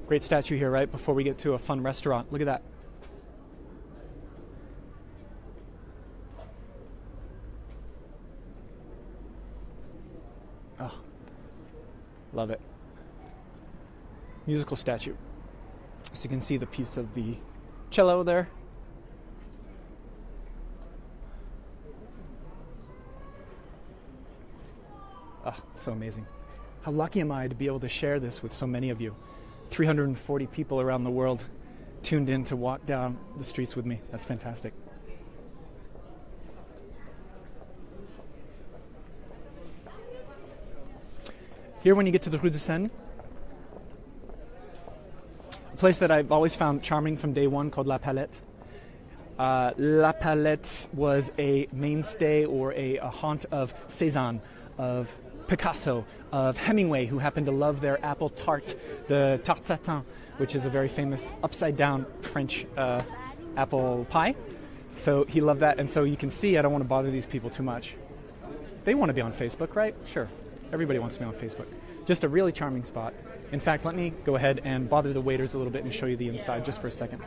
A: Great statue here, right? Before we get to a fun restaurant. Look at that. Oh, love it. Musical statue. So you can see the piece of the cello there. Oh, so amazing. How lucky am I to be able to share this with so many of you. 340 people around the world tuned in to walk down the streets with me. That's fantastic. Here, when you get to the Rue de Seine, a place that I've always found charming from day one called La Palette. La Palette was a mainstay or a haunt of Cézanne, of Picasso, of Hemingway, who happened to love their apple tart, the tarte tatin, which is a very famous upside-down French apple pie. So he loved that, and so you can see I don't want to bother these people too much. They want to be on Facebook, right? Sure. Everybody wants to be on Facebook. Just a really charming spot. In fact, let me go ahead and bother the waiters a little bit and show you the inside just for a second.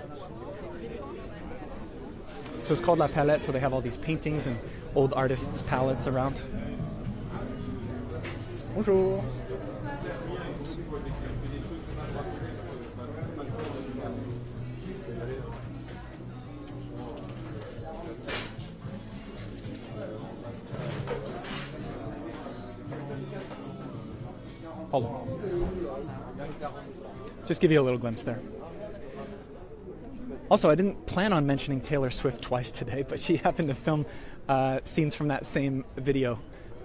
A: So it's called La Palette, so they have all these paintings and old artists' palettes around. Bonjour. Oops. Hold on. Just give you a little glimpse there. Also, I didn't plan on mentioning Taylor Swift twice today, but she happened to film scenes from that same video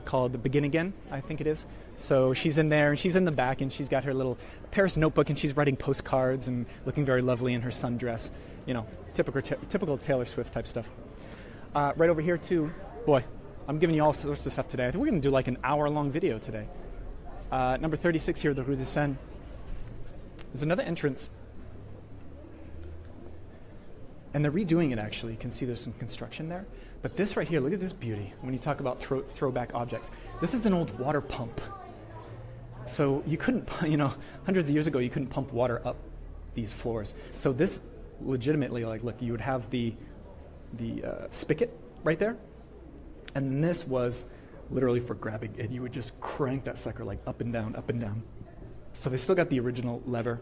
A: called Begin Again, I think it is. So she's in there, and she's in the back, and she's got her little Paris notebook, and she's writing postcards and looking very lovely in her sundress. You know, typical Taylor Swift type stuff. Right over here, too. Boy, I'm giving you all sorts of stuff today. I think we're going to do like an hour-long video today. Number 36 here, the Rue de Seine. There's another entrance. And they're redoing it, actually. You can see there's some construction there. But this right here, look at this beauty. When you talk about throwback objects. This is an old water pump. So you couldn't, hundreds of years ago, you couldn't pump water up these floors. So this legitimately, like, look, you would have the spigot right there. And then this was literally for grabbing, and you would just crank that sucker like up and down, up and down. So they still got the original lever.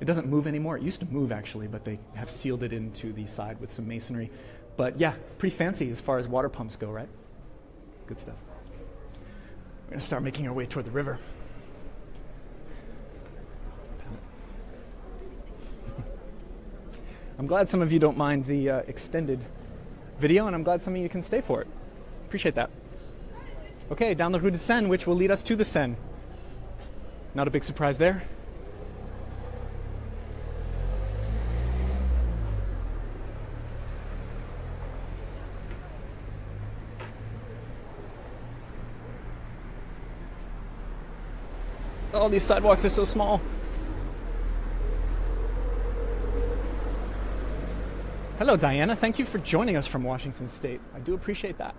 A: It doesn't move anymore. It used to move, actually, but they have sealed it into the side with some masonry. But yeah, pretty fancy as far as water pumps go, right? Good stuff. We're going to start making our way toward the river. I'm glad some of you don't mind the extended video, and I'm glad some of you can stay for it. Appreciate that. Okay, down the Rue de Seine, which will lead us to the Seine. Not a big surprise there. Oh, these sidewalks are so small. Hello, Diana. Thank you for joining us from Washington State. I do appreciate that.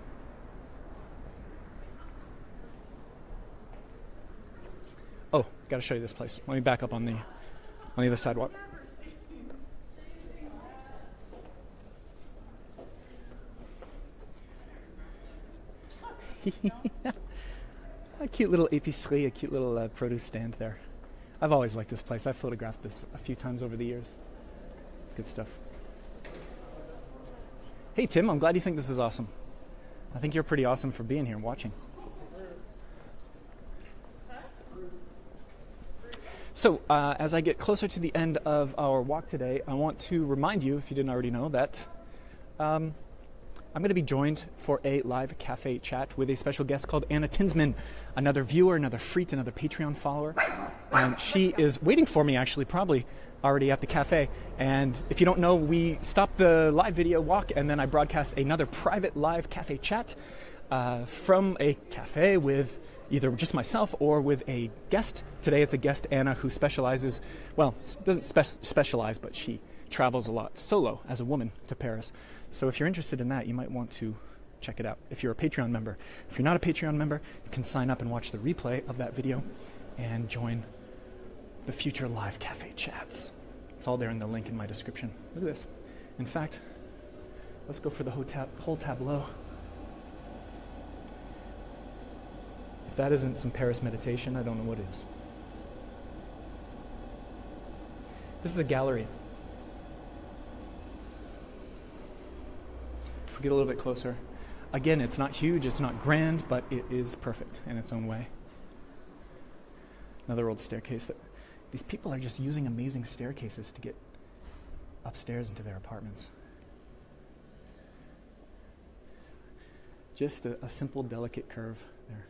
A: Oh, got to show you this place. Let me back up on the other sidewalk. A cute little épicerie, a cute little produce stand there. I've always liked this place. I've photographed this a few times over the years. Good stuff. Hey Tim, I'm glad you think this is awesome. I think you're pretty awesome for being here and watching. So, as I get closer to the end of our walk today, I want to remind you, if you didn't already know, that I'm going to be joined for a live cafe chat with a special guest called Anna Tinsman, another viewer, another freak, another Patreon follower. And she is waiting for me, actually, probably already at the cafe. And if you don't know, we stopped the live video walk and then I broadcast another private live cafe chat from a cafe with either just myself or with a guest. Today it's a guest, Anna, who specializes, well, doesn't specialize, but she travels a lot solo as a woman to Paris. So if you're interested in that, you might want to check it out if you're a Patreon member. If you're not a Patreon member, you can sign up and watch the replay of that video and join the future live cafe chats. It's all there in the link in my description. Look at this. In fact, let's go for the whole tableau. If that isn't some Paris meditation, I don't know what is. This is a gallery. If we get a little bit closer, again, it's not huge, it's not grand, but it is perfect in its own way. Another old staircase. These people are just using amazing staircases to get upstairs into their apartments. Just a simple, delicate curve there.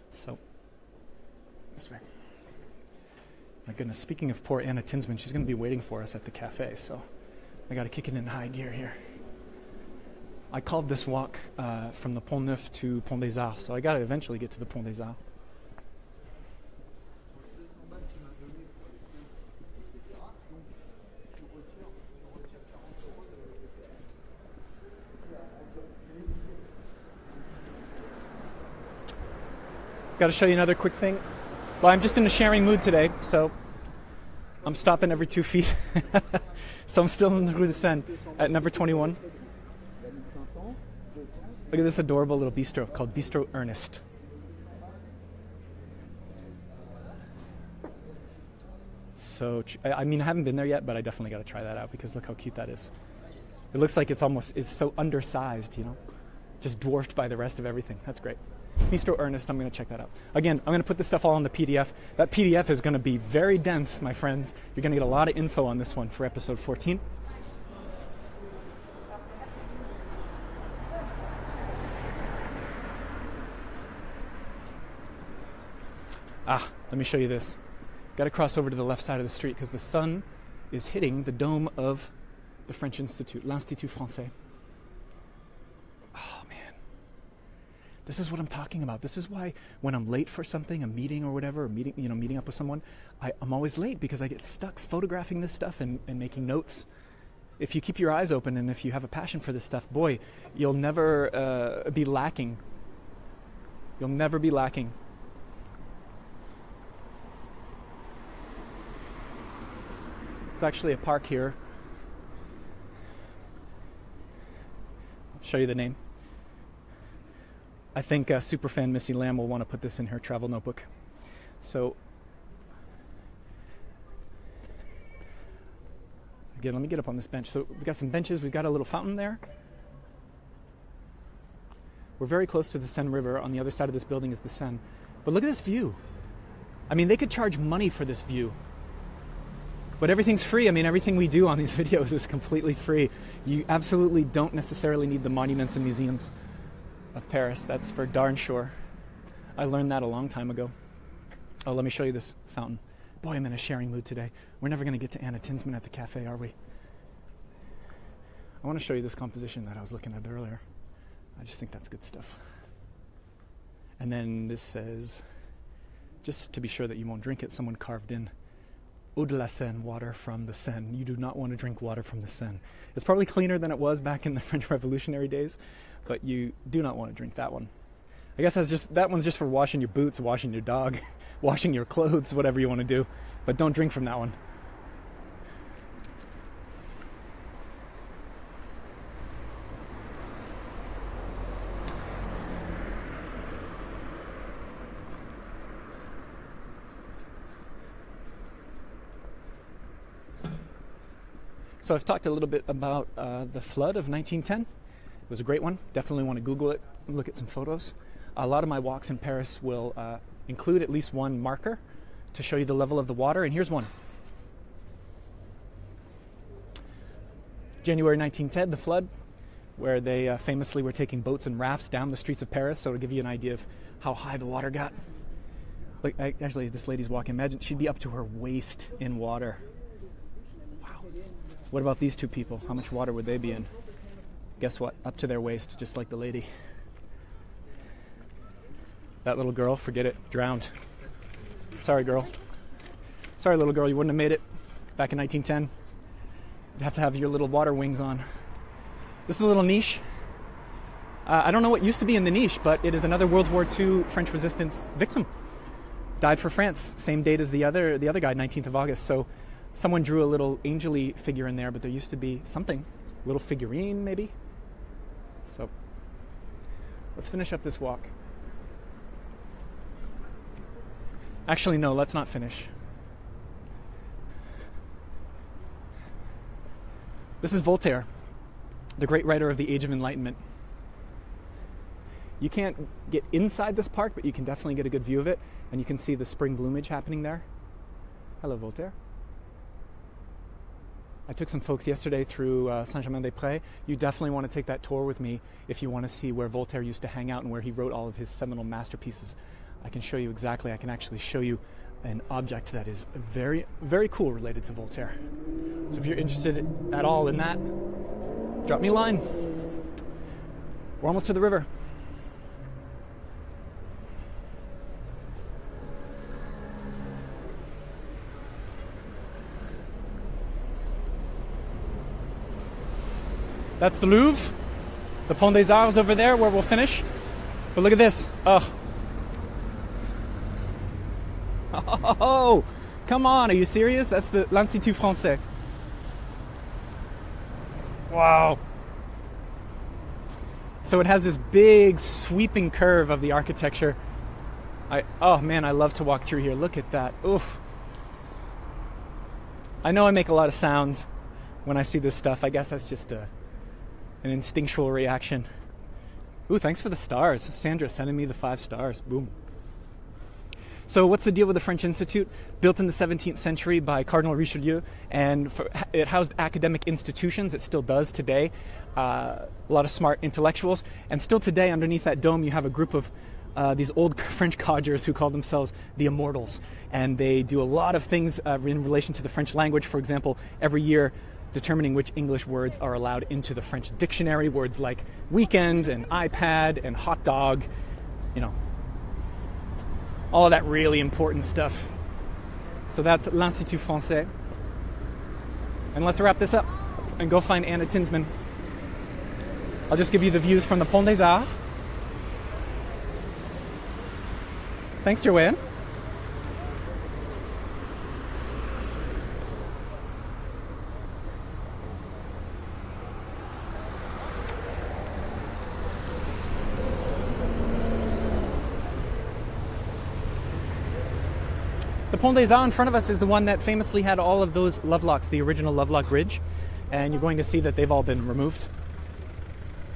A: So, this way. My goodness, speaking of poor Anna Tinsman, she's going to be waiting for us at the cafe, so I got to kick it in high gear here. I called this walk from the Pont Neuf to Pont des Arts, so I got to eventually get to the Pont des Arts. Got to show you another quick thing. Well, I'm just in a sharing mood today, so I'm stopping every 2 feet. So I'm still in the Rue de Seine at number 21. Look at this adorable little bistro called Bistro Ernest. So, I mean, I haven't been there yet, but I definitely got to try that out because look how cute that is. It looks like it's so undersized, you know, just dwarfed by the rest of everything. That's great. Bistro Ernest, I'm going to check that out. Again, I'm going to put this stuff all on the PDF. That PDF is going to be very dense, my friends. You're going to get a lot of info on this one for episode 14. Let me show you this. Got to cross over to the left side of the street because the sun is hitting the dome of the French Institute, l'Institut Français. Oh, man. This is what I'm talking about. This is why when I'm late for something, a meeting or whatever, or meeting up with someone, I'm always late because I get stuck photographing this stuff and making notes. If you keep your eyes open and if you have a passion for this stuff, boy, you'll never be lacking. You'll never be lacking. It's actually a park here. I'll show you the name. I think superfan Missy Lamb will want to put this in her travel notebook. So, again, let me get up on this bench. So we've got some benches. We've got a little fountain there. We're very close to the Seine River. On the other side of this building is the Seine. But look at this view. I mean, they could charge money for this view. But everything's free. I mean, everything we do on these videos is completely free. You absolutely don't necessarily need the monuments and museums of Paris. That's for darn sure. I learned that a long time ago. Oh, let me show you this fountain. Boy, I'm in a sharing mood today. We're never going to get to Anna Tinsman at the cafe, are we? I want to show you this composition that I was looking at earlier. I just think that's good stuff. And then this says, just to be sure that you won't drink it, someone carved in, Eau de la Seine, water from the Seine. You do not want to drink water from the Seine. It's probably cleaner than it was back in the French Revolutionary days, but you do not want to drink that one. I guess that one's just for washing your boots, washing your dog, washing your clothes, whatever you want to do, but don't drink from that one. So I've talked a little bit about the flood of 1910. It was a great one. Definitely want to Google it and look at some photos. A lot of my walks in Paris will include at least one marker to show you the level of the water, and here's one. January 1910, the flood, where they famously were taking boats and rafts down the streets of Paris, so to give you an idea of how high the water got. Like, actually, this lady's walking. Imagine she'd be up to her waist in water. Wow. What about these two people? How much water would they be in? Guess what? Up to their waist, just like the lady. That little girl, forget it, drowned. Sorry, girl. Sorry, little girl, you wouldn't have made it back in 1910. You'd have to have your little water wings on. This is a little niche. I don't know what used to be in the niche, but it is another World War II French resistance victim. Died for France, same date as the other guy, 19th of August. So someone drew a little angel-y figure in there, but there used to be something, a little figurine maybe. So let's finish up this walk. Actually, no, let's not finish. This is Voltaire, the great writer of the Age of Enlightenment. You can't get inside this park, but you can definitely get a good view of it, and you can see the spring bloomage happening there. Hello, Voltaire. I took some folks yesterday through Saint-Germain-des-Prés. You definitely want to take that tour with me if you want to see where Voltaire used to hang out and where he wrote all of his seminal masterpieces. I can show you exactly. I can actually show you an object that is very, very cool related to Voltaire. So if you're interested at all in that, drop me a line. We're almost to the river. That's the Louvre, the Pont des Arts over there where we'll finish. But look at this. Oh, come on, are you serious? That's the l'Institut Français. Wow. So it has this big sweeping curve of the architecture. Oh man, I love to walk through here. Look at that. Oof. I know I make a lot of sounds when I see this stuff. I guess that's just an instinctual reaction. Ooh, thanks for the stars. Sandra sending me the 5 stars. Boom. So what's the deal with the French Institute? Built in the 17th century by Cardinal Richelieu, and it housed academic institutions. It still does today. A lot of smart intellectuals. And still today, underneath that dome, you have a group of these old French codgers who call themselves the Immortals. And they do a lot of things in relation to the French language. For example, every year, determining which English words are allowed into the French dictionary. Words like weekend and iPad and hot dog, you know, all of that really important stuff. So that's l'Institut Français. And let's wrap this up and go find Anna Tinsman. I'll just give you the views from the Pont des Arts. Thanks, Joanne. The Pont des Arts in front of us is the one that famously had all of those lovelocks, the original Lovelock Bridge, and you're going to see that they've all been removed.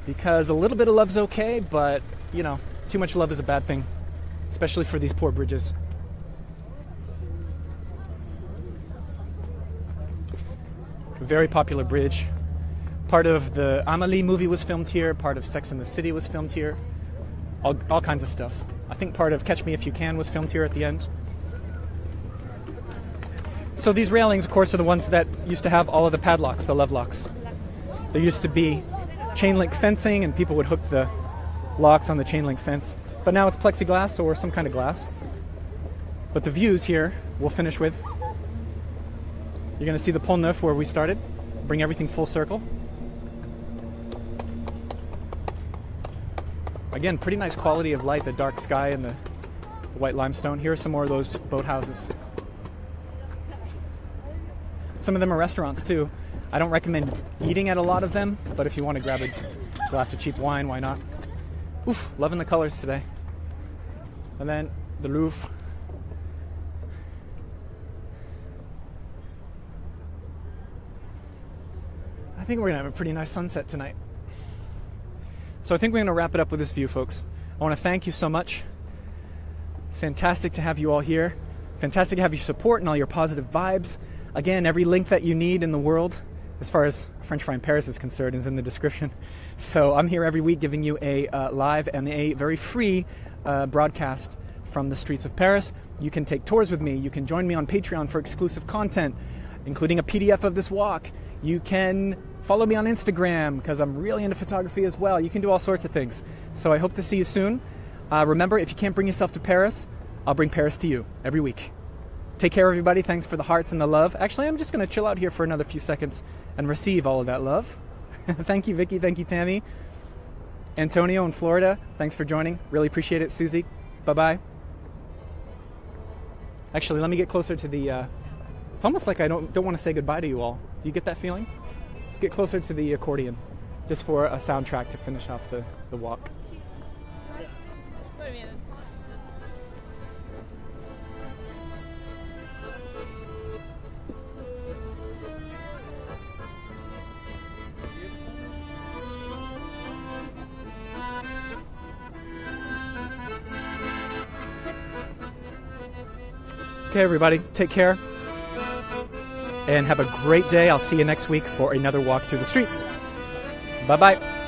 A: Because a little bit of love's okay, but, you know, too much love is a bad thing, especially for these poor bridges. A very popular bridge. Part of the Amélie movie was filmed here, part of Sex and the City was filmed here, all kinds of stuff. I think part of Catch Me If You Can was filmed here at the end. So these railings, of course, are the ones that used to have all of the padlocks, the lovelocks. There used to be chain link fencing, and people would hook the locks on the chain link fence. But now it's plexiglass or some kind of glass. But the views here, we'll finish with. You're going to see the Pont Neuf where we started. Bring everything full circle. Again, pretty nice quality of light, the dark sky and the white limestone. Here are some more of those boathouses. Some of them are restaurants too. I don't recommend eating at a lot of them, but if you want to grab a glass of cheap wine, why not? Oof, loving the colors today. And then the Louvre. think we're going to have a pretty nice sunset tonight. So I think we're going to wrap it up with this view, folks. I want to thank you so much. Fantastic to have you all here. Fantastic to have your support and all your positive vibes. Again, every link that you need in the world, as far as French Fry in Paris is concerned, is in the description. So I'm here every week giving you a live and a very free broadcast from the streets of Paris. You can take tours with me. You can join me on Patreon for exclusive content, including a PDF of this walk. You can follow me on Instagram because I'm really into photography as well. You can do all sorts of things. So I hope to see you soon. Remember, if you can't bring yourself to Paris, I'll bring Paris to you every week. Take care, everybody. Thanks for the hearts and the love. Actually, I'm just going to chill out here for another few seconds and receive all of that love. Thank you, Vicky. Thank you, Tammy. Antonio in Florida, thanks for joining. Really appreciate it. Susie, bye-bye. Actually, let me get closer to the... it's almost like I don't want to say goodbye to you all. Do you get that feeling? Let's get closer to the accordion, just for a soundtrack to finish off the walk. Okay, everybody, take care and have a great day. I'll see you next week for another walk through the streets. Bye-bye.